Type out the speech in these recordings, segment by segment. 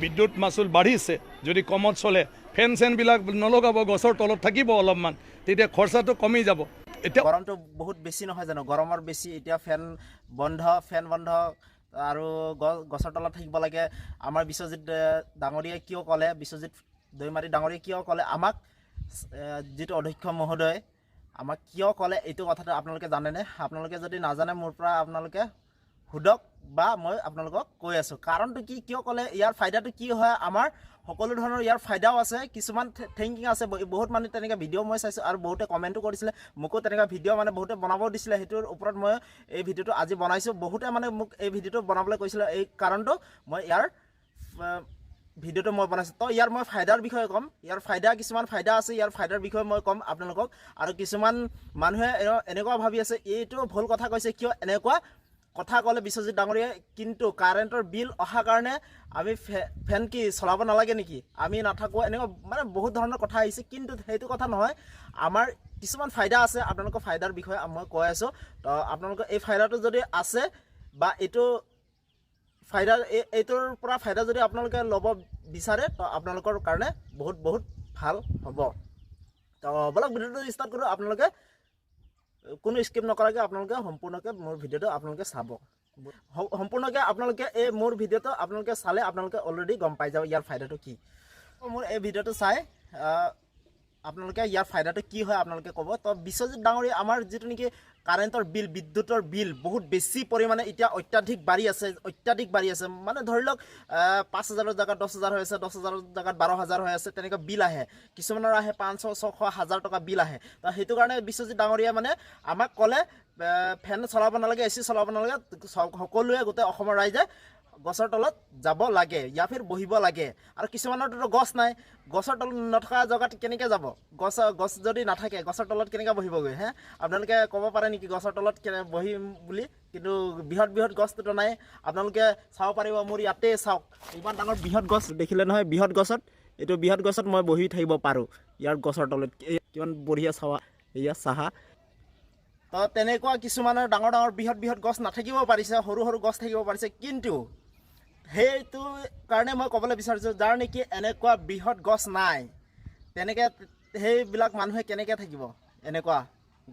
বিদ্যুৎ মাচুল বাঢ়িছে, যদি কমত চলে ফেন চেনবিলাক নলগাব, গছৰ তলত থাকিব অলপমান, তেতিয়া খৰচাটো কমি যাব। এতিয়া গৰমটো বহুত বেছি নহয় জানো, গৰমৰ বেছি, এতিয়া ফেন বন্ধ আৰু গছৰ তলত থাকিব লাগে। আমাৰ বিশ্বজিৎ ডাঙৰীয়াই কিয় ক'লে, বিশ্বজিৎ দৈমাৰী ডাঙৰীয়াই কিয় ক'লে আমাক, যিটো অধ্যক্ষ মহোদয় আমাক কিয় ক'লে এইটো কথাটো আপোনালোকে জানেনে? আপোনালোকে যদি নাজানে মোৰ পৰা আপোনালোকে সোধক, বা মই আপোনালোকক কৈ আছোঁ কাৰণটো কি, কিয় ক'লে, ইয়াৰ ফাইদাটো কি হয়। আমাৰ সকলো ধৰণৰ ইয়াৰ ফাইদাও আছে, কিছুমান থিংকিং আছে। বহুত মানে তেনেকৈ ভিডিঅ' মই চাইছোঁ আৰু বহুতে কমেণ্টো কৰিছিলে, মোকো তেনেকুৱা ভিডিঅ' মানে বহুতে বনাব দিছিলে। সেইটোৰ ওপৰত মই এই ভিডিঅ'টো আজি বনাইছোঁ। বহুতে মানে মোক এই ভিডিঅ'টো বনাবলৈ কৈছিলে, এই কাৰণটো মই ইয়াৰ ভিডিঅ'টো মই বনাইছোঁ। তো ইয়াৰ মই ফাইদাৰ বিষয়ে ক'ম, ইয়াৰ কিছুমান ফাইদা আছে, ইয়াৰ ফাইদাৰ বিষয়ে মই ক'ম আপোনালোকক। আৰু কিছুমান মানুহে এনেকুৱা ভাবি আছে এইটো ভুল কথা কৈছে, কিয় এনেকুৱা কথা ক'লে বিশ্বজিৎ ডাঙৰীয়াই, কিন্তু কাৰেণ্টৰ বিল অহাৰ কাৰণে আমি ফেন কি চলাব নালাগে নেকি, আমি নাথাকোঁ, এনেকুৱা মানে বহুত ধৰণৰ কথা আহিছে। কিন্তু সেইটো কথা নহয়, আমাৰ কিছুমান ফাইদা আছে। আপোনালোকৰ ফাইদাৰ বিষয়ে মই কৈ আছোঁ। তো আপোনালোকৰ এই ফাইদাটো যদি আছে বা এইটোৰ পৰা ফাইদা যদি আপোনালোকে ল'ব বিচাৰে, তো আপোনালোকৰ কাৰণে বহুত বহুত ভাল হ'ব। তো বলক ভিডিঅ'টো ষ্টাৰ্ট কৰোঁ। আপোনালোকে কোনো স্কিপ নকৰাকৈ আপোনালোকে সম্পূৰ্ণকৈ মোৰ ভিডিঅ'টো আপোনালোকে চাব। সম্পূৰ্ণকৈ আপোনালোকে এই মোৰ ভিডিঅ'টো আপোনালোকে চালে আপোনালোকে অলৰেডি গম পাই যাব ইয়াৰ ফাইদাটো কি। মোৰ এই ভিডিঅ'টো চাই আপোনালোকে ইয়াৰ ফাইদাটো কি হয় আপোনালোকে ক'ব। তো বিশ্বজিৎ ডাঙৰীয়া আমাৰ যিটো নেকি কাৰেণ্টৰ বিল, বিদ্যুতৰ বিল বহুত বেছি পৰিমাণে এতিয়া অত্যাধিক বাঢ়ি আছে। মানে ধৰি লওক 5,000ৰ জেগাত 10,000 হৈ আছে, 10,000ৰ জেগাত 12,000 হৈ আছে, তেনেকৈ বিল আহে। কিছুমানৰ আহে 500, 600, 1000 টকা বিল আহে। তো সেইটো কাৰণে বিশ্বজিৎ ডাঙৰীয়া মানে আমাক ক'লে ফেন চলাব নালাগে, AC চলাব নালাগে, সকলোৱে গোটেই অসমৰ ৰাইজে গছৰ তলত যাব লাগে, ফিৰ বহিব লাগে। আৰু কিছুমানৰতো গছ নাই, গছৰ তলত নথকা জেগাত কেনেকৈ যাব, গছ যদি নাথাকে গছৰ তলত কেনেকৈ বহিবগৈ। আপোনালোকে ক'ব পাৰে নেকি গছৰ তলত বহিম বুলি, কিন্তু বৃহৎ গছটোতো নাই। আপোনালোকে চাব পাৰিব, মোৰ ইয়াতে চাওক, ইমান ডাঙৰ বৃহৎ গছ দেখিলে নহয়, বৃহৎ গছত মই বহি থাকিব পাৰোঁ। ইয়াৰ গছৰ তলত কিমান বঢ়িয়া চাহা। তো তেনেকুৱা কিছুমানৰ ডাঙৰ বৃহৎ গছ নাথাকিব পাৰিছে, সৰু গছ থাকিব পাৰিছে। কিন্তু সেইটো কাৰণে মই ক'বলৈ বিচাৰিছোঁ, যাৰ নেকি এনেকুৱা বৃহৎ গছ নাই, তেনেকৈ সেইবিলাক মানুহে কেনেকৈ থাকিব এনেকুৱা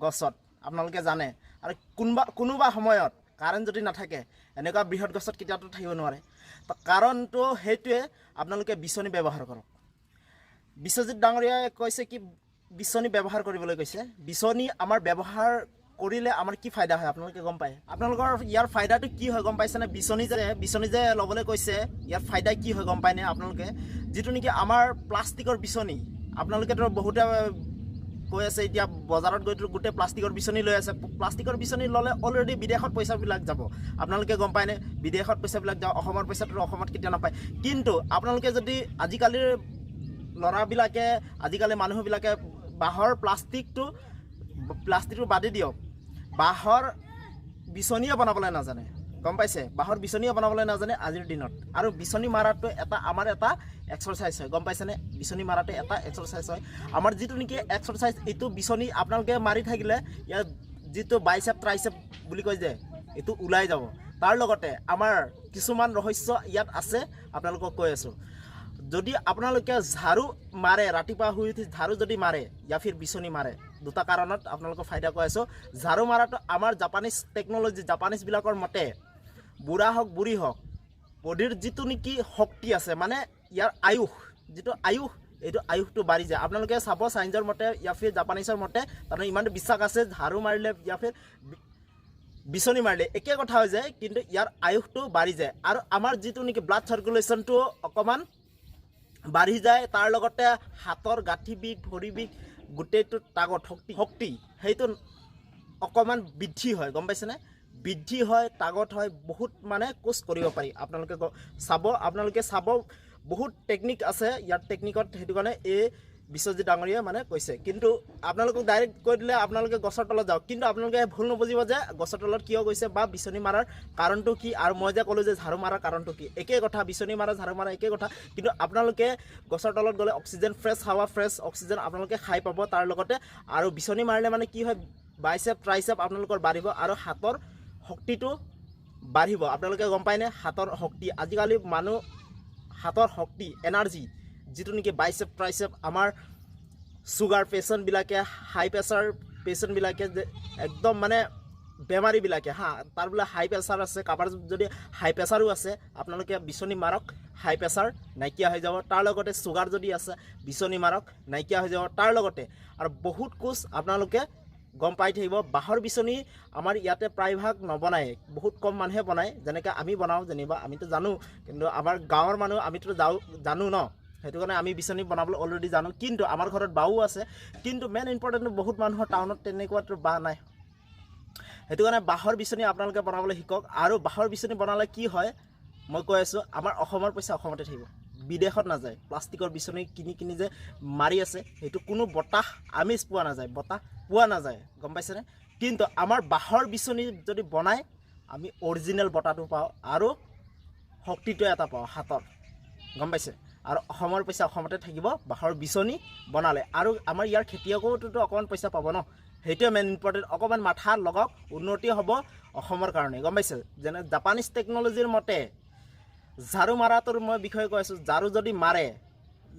গছত, আপোনালোকে জানে। আৰু কোনোবা সময়ত কাৰেণ্ট যদি নাথাকে, এনেকুৱা বৃহৎ গছত কেতিয়াওতো থাকিব নোৱাৰে। তো কাৰণটো সেইটোৱে, আপোনালোকে বিচনী ব্যৱহাৰ কৰক। বিশ্বজিৎ ডাঙৰীয়াই কৈছে কি বিচনী ব্যৱহাৰ কৰিবলৈ কৈছে। বিচনী আমাৰ ব্যৱহাৰ কৰিলে আমাৰ কি ফাইদা হয় আপোনালোকে গম পায়? আপোনালোকৰ ইয়াৰ ফাইদাটো কি হয় গম পাইছেনে? বিচনী যে ল'বলৈ কৈছে, ইয়াৰ ফাইদা কি হয় গম পায়নে আপোনালোকে? যিটো নেকি আমাৰ প্লাষ্টিকৰ বিচনী, আপোনালোকেতো বহুতে কৈ আছে এতিয়া বজাৰত গৈ গোটেই প্লাষ্টিকৰ বিচনী লৈ আছে। প্লাষ্টিকৰ বিচনী ল'লে অলৰেডি বিদেশত পইচাবিলাক যাব, আপোনালোকে গম পায়নে? বিদেশত পইচাবিলাক যাব, অসমৰ পইচাটো অসমত কেতিয়া নাপায়। কিন্তু আপোনালোকে যদি আজিকালি মানুহবিলাকে বাঁহৰ প্লাষ্টিকটো বাদে দিয়ক, বাঁহৰ বিচনীয়ে বনাবলৈ নাজানে, গম পাইছে? বাঁহৰ বিচনীয়ে বনাবলৈ নাজানে আজিৰ দিনত। আৰু বিচনী মাৰাটো আমাৰ এটা এক্সাৰচাইজ হয়, গম পাইছেনে? বিচনী মাৰাটো এটা এক্সাৰচাইজ হয়। আমাৰ যিটো নেকি এক্সাৰচাইজ, এইটো বিচনী আপোনালোকে মাৰি থাকিলে ইয়াৰ যিটো বাইচেপ ট্ৰাইচেপ বুলি কয় যে, এইটো ওলাই যাব। তাৰ লগতে আমাৰ কিছুমান ৰহস্য ইয়াত আছে, আপোনালোকক কৈ আছোঁ। যদি আপোনালোকে ঝাৰু মাৰে, ৰাতিপুৱা শুই উঠি ঝাৰু যদি মাৰে, ফিৰ বিচনী মাৰে, দুটা কাৰণত আপোনালোকক ফাইদা কৈ আছোঁ। ঝাৰু মাৰাটো আমাৰ জাপানীজ টেকন'লজি, জাপানীজবিলাকৰ মতে বুঢ়া হওক বুঢ়ী হওক, বডিৰ যিটো নেকি শক্তি আছে, মানে ইয়াৰ এইটো আয়ুসটো বাঢ়ি যায়। আপোনালোকে চাব চাইন্সৰ মতে, ফিৰ জাপানীজৰ মতে, তাৰমানে ইমানটো বিশ্বাস আছে, ঝাৰু মাৰিলে ফিৰ বিচনী মাৰিলে একে কথা হৈ যায়, কিন্তু ইয়াৰ আয়ুসটো বাঢ়ি যায়। আৰু আমাৰ যিটো নেকি ব্লাড চাৰ্কুলেশ্যনটো অকণমান বাঢ়ি যায়। তাৰ লগতে হাতৰ গাঁঠি বিষ, ভৰি বিষ, গোটেইটো তাগত শক্তি সেইটো অকণমান বৃদ্ধি হয়, গম পাইছেনে? বৃদ্ধি হয়, তাগত হয়, বহুত মানে কোচ কৰিব পাৰি। আপোনালোকে চাব বহুত টেকনিক আছে ইয়াৰ টেকনিকত। সেইটো কাৰণে এই বিশ্বজিৎ ডাঙৰীয়াই মানে কৈছে। কিন্তু আপোনালোকক ডাইৰেক্ট কৈ দিলে আপোনালোকে গছৰ তলত যাওক, কিন্তু আপোনালোকে ভুল নবুজিব যে গছৰ তলত কিয় গৈছে বা বিচনী মাৰাৰ কাৰণটো কি। আৰু মই যে ক'লোঁ যে ঝাৰু মাৰাৰ কাৰণটো কি, একেই কথা। বিচনী মাৰা, ঝাৰু মাৰা একেই কথা। কিন্তু আপোনালোকে গছৰ তলত গ'লে অক্সিজেন, ফ্ৰেছ অক্সিজেন আপোনালোকে খাই পাব। তাৰ লগতে আৰু বিচনী মাৰিলে মানে কি হয়, বাইচেপ ট্ৰাইচেপ আপোনালোকৰ বাঢ়িব আৰু হাতৰ শক্তিটো বাঢ়িব। আপোনালোকে গম পায়নে? হাতৰ শক্তি, আজিকালি মানুহ হাতৰ শক্তি এনাৰ্জি যিটো নেকি বাইচেপ ট্ৰাইচেপ আমাৰ চুগাৰ পেচেণ্টবিলাকে হাই প্ৰেছাৰ পেচেণ্টবিলাকে যে একদম মানে বেমাৰীবিলাকে তাৰ বোলে হাই প্ৰেছাৰ আছে, কাৰোবাৰ যদি হাই প্ৰেছাৰো আছে আপোনালোকে বিচনী মাৰক, হাই প্ৰেছাৰ নাইকিয়া হৈ যাব। তাৰ লগতে চুগাৰ যদি আছে বিচনী মাৰক, নাইকিয়া হৈ যাব। তাৰ লগতে আৰু বহুত কোচ আপোনালোকে গম পাই থাকিব, বাঁহৰ বিচনী আমাৰ ইয়াতে প্ৰায়ভাগ নবনায়, বহুত কম মানুহে বনায়। যেনেকৈ আমি বনাওঁ, যেনিবা আমিতো জানো, কিন্তু আমাৰ গাঁৱৰ মানুহ আমিতো জানো ন, সেইটো কাৰণে আমি বিচনী বনাবলৈ অলৰেডি জানো। কিন্তু আমাৰ ঘৰত বাও আছে, কিন্তু মেইন ইম্পৰ্টেণ্ট বহুত মানুহৰ টাউনত তেনেকুৱাতো বাঁহ নাই। সেইটো কাৰণে বাঁহৰ বিচনী আপোনালোকে বনাবলৈ শিকক। আৰু বাঁহৰ বিচনী বনালে কি হয় মই কৈ আছোঁ, আমাৰ অসমৰ পইচা অসমতে থাকিব, বিদেশত নাযায়। প্লাষ্টিকৰ বিচনী কিনি যে মাৰি আছে সেইটো কোনো বতাহ আমেজ পোৱা নাযায়, বতাহ পোৱা নাযায়, গম পাইছেনে? কিন্তু আমাৰ বাঁহৰ বিচনী যদি বনায় আমি অৰিজিনেল বতাহটো পাওঁ আৰু শক্তিটো এটা পাওঁ হাতৰ, গম পাইছে? আৰু অসমৰ পইচা অসমতে থাকিব বাঁহৰ বিচনী বনালে। আৰু আমাৰ ইয়াৰ খেতিয়কোতো অকণমান পইচা পাব ন, সেইটোৱে মেইন ইম্পৰ্টেণ্ট। অকণমান মাথা লগাওক, উন্নতি হ'ব অসমৰ কাৰণে, গম পাইছে? যেনে জাপানিজ টেকন'লজিৰ মতে ঝাৰু মাৰাটোৰ মই বিষয়ে কৈ আছোঁ, ঝাৰু যদি মাৰে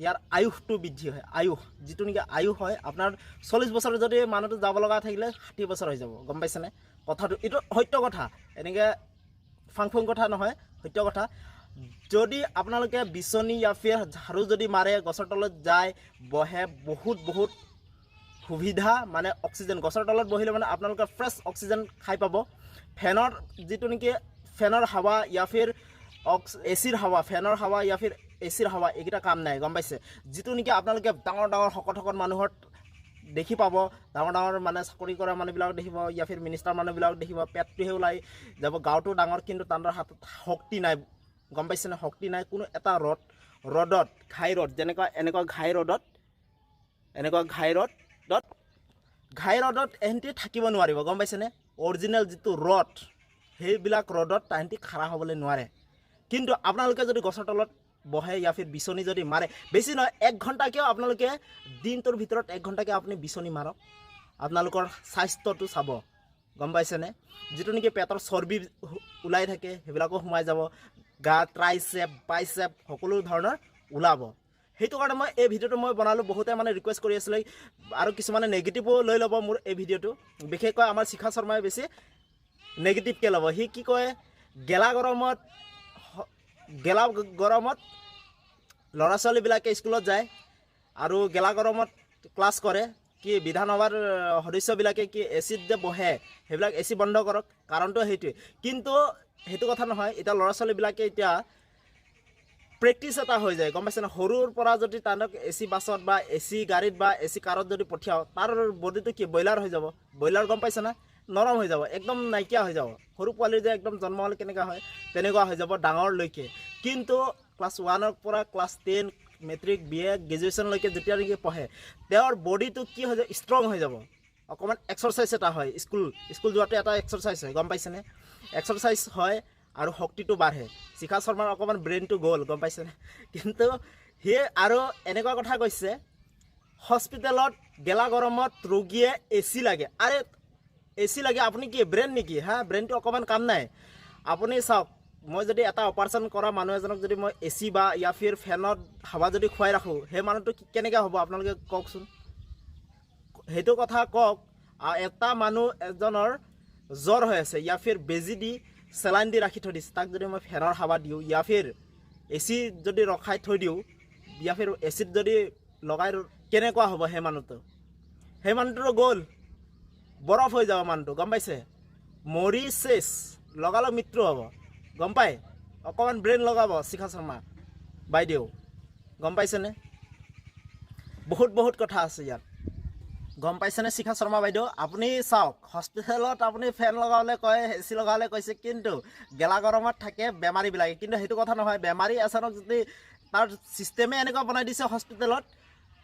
ইয়াৰ আয়ুসটো বৃদ্ধি হয়। আয়ুস যিটো নেকি আয়ুস হয় আপোনাৰ 40 বছৰ যদি মানুহটো যাব লগা থাকিলে 60 বছৰ হৈ যাব, গম পাইছেনে? কথাটো এইটো সত্য কথা, এনেকৈ ফাং কথা নহয়, সত্য কথা। যদি আপোনালোকে বিচনী या फिर ঝাৰু যদি মাৰে, গছৰ তলত যায় বহে, বহুত সুবিধা মানে অক্সিজেন, গছৰ তলত বহিলে মানে আপোনালোকে ফ্ৰেছ অক্সিজেন খাই পাব। ফেনৰ যিটো নেকি ফেনৰ হাৱা या फिर এচিৰ হাৱা, ফেনৰ হাৱা या फिर এচিৰ হাৱা, এইকেইটা কাম নাই, গম পাইছে? যিটো নেকি আপোনালোকে ডাঙৰ শকত মানুহৰ দেখি পাব, ডাঙৰ মানে চাকৰি কৰা মানুহবিলাক দেখিব या फिर মিনিষ্টাৰ মানুহবিলাক দেখিব, পেটটোহে ওলাই যাব, গাঁৱটো ডাঙৰ, কিন্তু তাহাঁতৰ হাতত শক্তি নাই, গম পাইছেনে? শক্তি নাই। কোনো এটা ৰ'দত ঘাই ৰ'দ, যেনেকুৱা এনেকুৱা ঘাই ৰ'দত এহেঁতি থাকিব নোৱাৰিব, গম পাইছেনে? অৰিজিনেল যিটো ৰ'দ সেইবিলাক ৰ'দত তাহাঁতি খাৰা হ'বলৈ নোৱাৰে। কিন্তু আপোনালোকে যদি গছৰ তলত বহে या फिर বিচনী যদি মাৰে, বেছি নহয় 1 ঘণ্টাকেও আপোনালোকে দিনটোৰ ভিতৰত 1 ঘণ্টাকৈ আপুনি বিচনী মাৰক, আপোনালোকৰ স্বাস্থ্যটো চাব, গম পাইছেনে? যিটো নেকি পেটৰ চৰ্বি ওলাই থাকে সেইবিলাকো সোমাই যাব, গা ট্ৰাইচেপ বাইচেপ সকলো ধৰণৰ ওলাব। সেইটো কাৰণে মই এই ভিডিঅ'টো মই বনালোঁ। বহুতে মানে ৰিকুৱেষ্ট কৰি আছিলে, আৰু কিছুমানে নেগেটিভো লৈ ল'ব মোৰ এই ভিডিঅ'টো, বিশেষকৈ আমাৰ শিখা শৰ্মাই বেছি নেগেটিভকৈ ল'ব। সি কি কয়, গেলা গৰমত ল'ৰা ছোৱালীবিলাকে স্কুলত যায় আৰু গেলা গৰমত ক্লাছ কৰে, কি বিধানসভাৰ সদস্যবিলাকে কি এচিত যে বহে, সেইবিলাক এচি বন্ধ কৰক, কাৰণটো সেইটোৱে। কিন্তু সেইটো কথা নহয়, এতিয়া ল'ৰা ছোৱালীবিলাকে এতিয়া প্ৰেক্টিছ এটা হৈ যায়, গম পাইছেনে? সৰুৰ পৰা যদি তাহাঁতক এচি বাছত বা এচি গাড়ীত বা এচি কাৰত যদি পঠিয়াওঁ, তাৰ বডিটো কি ব্ৰইলাৰ হৈ যাব, ব্ৰইলাৰ, গম পাইছেনে? নৰম হৈ যাব, একদম নাইকিয়া হৈ যাব। সৰু পোৱালি যে একদম জন্ম হ'লে কেনেকুৱা হয় তেনেকুৱা হৈ যাব ডাঙৰলৈকে। কিন্তু ক্লাছ 1ৰ পৰা ক্লাছ 10 মেট্ৰিক BA গ্ৰেজুৱেশ্যনলৈকে যেতিয়া নেকি পঢ়ে, তেওঁৰ বডিটো কি হৈ যাব, ষ্ট্ৰং হৈ যাব। অকণমান এক্সাৰচাইজ এটা হয়, স্কুল যোৱাটো এটা এক্সাৰচাইজ হয়, গম পাইছেনে? এক্সাৰচাইজ হয় আৰু শক্তিটো বাঢ়ে। শিখা শৰ্মাৰ অকণমান ব্ৰেইনটো গ'ল, গম পাইছেনে? কিন্তু সি আৰু এনেকুৱা কথা কৈছে, হস্পিটেলত গেলা গৰমত ৰোগীয়ে এচি লাগে। আৰে এচি লাগে, আপুনি কি ব্ৰেইন নেকি? ব্ৰেইনটো অকণমান কাম নাই। আপুনি চাওক, মই যদি এটা অপাৰেশ্যন কৰা মানুহ এজনক যদি মই এচি বা या फिर ফেনত হাৱা যদি খুৱাই ৰাখোঁ, সেই মানুহটো কেনেকৈ হ'ব আপোনালোকে কওকচোন, সেইটো কথা কওক। এটা মানুহ এজনৰ জ্বৰ হৈ আছে या फिर বেজি দি চেলাইন দি ৰাখি থৈ দিছে, তাক যদি মই ফেনৰ হাৱা দিওঁ या फिर এচি যদি ৰখাই থৈ দিওঁ या फिर এচিত যদি লগাই, কেনেকুৱা হ'ব সেই মানুহটো গ'ল, বৰফ হৈ যাব মানুহটো, গম পাইছে? মৰি চেচ, লগালগ মৃত্যু হ'ব, গম পায়? অকণমান ব্ৰেইন লগাব শিখা শৰ্মা বাইদেউ, গম পাইছেনে? বহুত কথা আছে ইয়াত, গম পাইছেনে? শিখা শৰ্মা বাইদেউ আপুনি চাওক, হস্পিটেলত আপুনি ফেন লগাবলৈ কয়, এচি লগাবলৈ কৈছে, কিন্তু গেলা গৰমত থাকে বেমাৰীবিলাকে। কিন্তু সেইটো কথা নহয়, বেমাৰী এজনক যদি তাৰ ছিষ্টেমে এনেকুৱা বনাই দিছে হস্পিটেলত,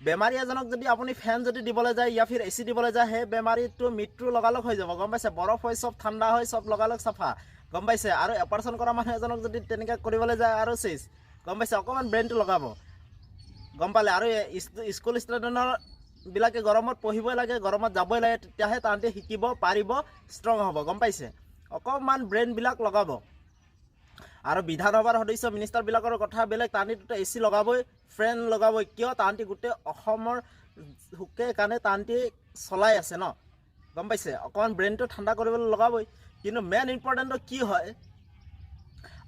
বেমাৰী এজনক যদি আপুনি ফেন যদি দিবলৈ যায় या फिर এচি দিবলৈ যায়, সেই বেমাৰীটো মৃত্যু লগালগ হৈ যাব, গম পাইছে? বৰফ হৈ চব ঠাণ্ডা হৈ চব লগালগ চাফা, গম পাইছে? আৰু অপাৰেশ্যন কৰা মানুহ এজনক যদি তেনেকৈ কৰিবলৈ যায় আৰু চেচ, গম পাইছে? অকণমান ব্ৰেইনটো লগাব, গম পালে? আৰু স্কুল ষ্টুডেণ্টবিলাকে গৰমত পঢ়িবই লাগে, গৰমত যাবই লাগে, তেতিয়াহে তাহাঁতে শিকিব পাৰিব, ষ্ট্ৰং হ'ব, গম পাইছে? অকণমান ব্ৰেইনবিলাক লগাব। আৰু বিধানসভাৰ সদস্য মিনিষ্টাৰবিলাকৰ কথা বেলেগ, তাহাঁতিতো AC লগাবই, ফেন লগাবই, কিয় তাহাঁতি গোটেই অসমৰ হুকে কাৰণে তাহাঁতি চলাই আছে ন, গম পাইছে, অকণমান ব্ৰেইনটো ঠাণ্ডা কৰিবলৈ লগাবই। কিন্তু মেইন ইম্পৰ্টেণ্টটো কি হয়,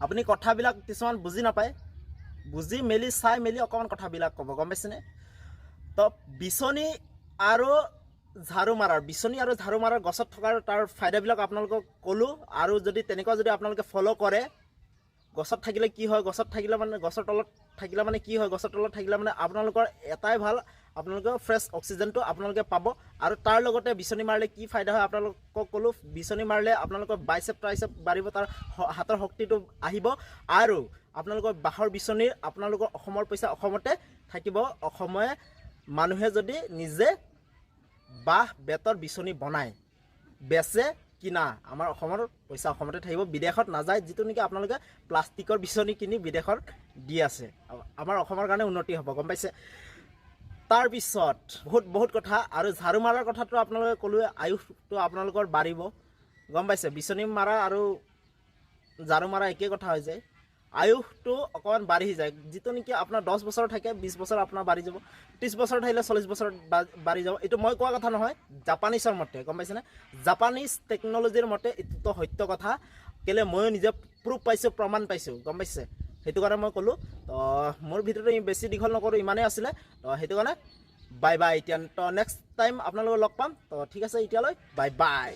আপুনি কথাবিলাক কিছুমান বুজি নাপায়, বুজি মেলি চাই মেলি অকণমান কথাবিলাক ক'ব, গম পাইছেনে। তো বিচনী আৰু ঝাৰু মাৰাৰ গছত থকাৰ তাৰ ফাইদাবিলাক আপোনালোকক ক'লোঁ। আৰু যদি তেনেকুৱা যদি আপোনালোকে ফ'ল' কৰে, গছত থাকিলে কি হয়, গছৰ তলত থাকিলে মানে কি হয়, গছৰ তলত থাকিলে মানে আপোনালোকৰ এটাই ভাল, আপোনালোকৰ ফ্ৰেছ অক্সিজেনটো আপোনালোকে পাব। আৰু তাৰ লগতে বিচনী মাৰিলে কি ফাইদা হয় আপোনালোকক ক'লোঁ। বিচনী মাৰিলে আপোনালোকৰ বাইচেপ ট্ৰাইচেপ বাঢ়িব, তাৰ হাতৰ শক্তিটো আহিব। আৰু আপোনালোকৰ বাঁহৰ বিচনীৰ আপোনালোকৰ অসমৰ পইচা অসমতে থাকিব। অসমে মানুহে যদি নিজে বাঁহ বেতৰ বিচনী বনায়, বেচে, কিনা, আমাৰ অসমৰ পইচা অসমতে থাকিব, বিদেশত নাযায়। যিটো নেকি আপোনালোকে প্লাষ্টিকৰ বিচনী কিনি বিদেশত দি আছে, আমাৰ অসমৰ কাৰণে উন্নতি হ'ব, গম পাইছে। তাৰপিছত বহুত কথা। আৰু ঝাৰু মাৰাৰ কথাটো আপোনালোকে ক'লোৱে, আয়ুসটো আপোনালোকৰ বাঢ়িব, গম পাইছে। বিচনী মাৰা আৰু ঝাৰু মাৰা একেই কথা হৈ যায়, আয়ুসটো অকণমান বাঢ়ি যায়। যিটো নেকি আপোনাৰ 10 বছৰ থাকে, 20 বছৰ আপোনাৰ বাঢ়ি যাব, 30 বছৰ থাকিলে 40 বছৰ বাঢ়ি যাব। এইটো মই কোৱা কথা নহয়, জাপানীজৰ মতে, গম পাইছেনে। জাপানীজ টেকন'লজিৰ মতে এইটোতো সত্য কথা, কেলৈ ময়ো নিজে প্ৰুফ পাইছোঁ, প্ৰমাণ পাইছোঁ, গম পাইছে। সেইটো কাৰণে মই ক'লোঁ। তো মোৰ ভিডিঅ'টো বেছি দীঘল নকৰোঁ, ইমানেই আছিলে। তো সেইটো কাৰণে বাই বাই। এতিয়া তো নেক্সট টাইম আপোনালোকক লগ পাম। তো ঠিক আছে, এতিয়ালৈ বাই বাই।